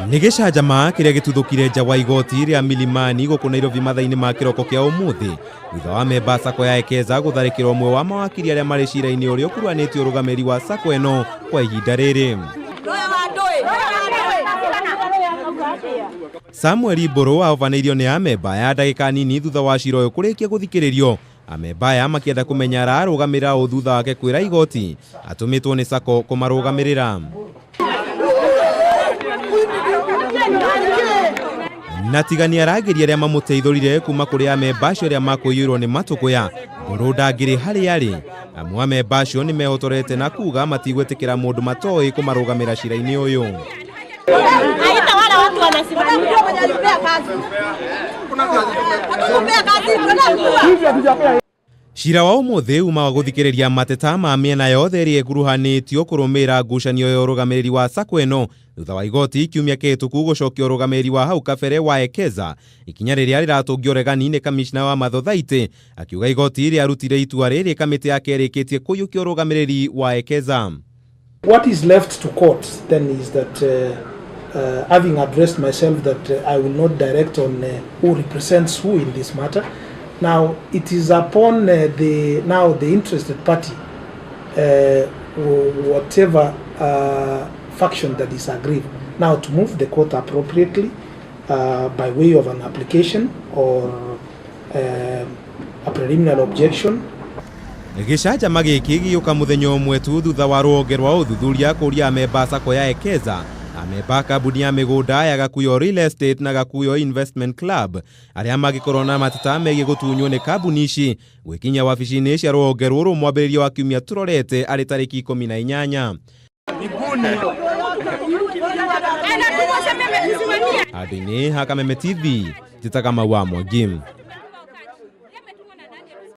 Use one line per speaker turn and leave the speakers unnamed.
Nĩ gicanjama kĩrĩa gĩtuthũkire nja wa igoti ria milimani gũkũ Nairobi mathaa-inĩ ma kĩroko kĩa umuthi thutha wa amemba sacco ya Ekeza gutharikira umwe wa mawakiri arĩa marĩ cira-ini ũrĩa ũkuruhanĩtie ũrũgamĩrĩri wa sacco ĩno kwa ihinda rĩrĩ. Mburu ahobaniirio nĩ amemba ya ndagika nini thutha wa cira ũyũ kũrĩkia gũthikĩrĩrio. Amemba aya makienda kumenya ararũgamĩrĩra ũ thutha wake kwĩra igoti atumitwo nĩ sacco kumarugamirira. Na tigani arageria arĩa mamũteithũrire kuma kũrĩ amemba acio arĩa makũiyũrwo nĩ matũkũya. Mburu ndangĩrĩ harĩa arĩ. Amwe amemba acio nĩ mehotorete na kuga matigwĩtĩkĩra mũndũ matoĩ kũmarũgamĩrĩra cira-inĩ ũyũ. Cira wa umuthi uma wa guthikiriria mateta ma miena yothe ĩrĩa ĩkuruhanĩtio kũrũmĩrĩra ngucanio ya ũrũgamĩrĩri wa sacco ĩno thutha wa igoti kiumia kĩhĩtũku gũcokia ũrũgamĩrĩri wa hau kabere wa Ekeza, ikinya rĩrĩa rĩratũngio regani nĩ kamishna wa mathothaitĩ, akiuga igoti rĩarutire itua rĩrĩ kamĩtĩ yake ĩrĩkĩtie kũiyũkia ũrũgamĩrĩri wa Ekeza.
What is left to court then is that having addressed myself that I will not direct on who represents who in this matter. Now it is upon the interested party, whatever faction that is aggrieved, now to move the court appropriately by way of an application or a preliminary objection.
Gicanjama gĩkĩ gĩũka mũthenya ũmwe tu thutha wa rũhonge rwa ũthuthuria kũria amemba sacco ya Ekeza, amemba kambuni ya mĩgũnda ya Gakuyo Real Estate na Gakuyo Investment Club arĩa magĩkorwo na mateta megiĩ gũtunywo nĩ kambuni ici gwĩkinya wabici-inĩ cia rũhonge rũrũ mwambĩrĩrio wa kiumia tũrorete arĩ tarĩki 18. Handũ-inĩ ha Kameme TV, njĩtaga Mwangi.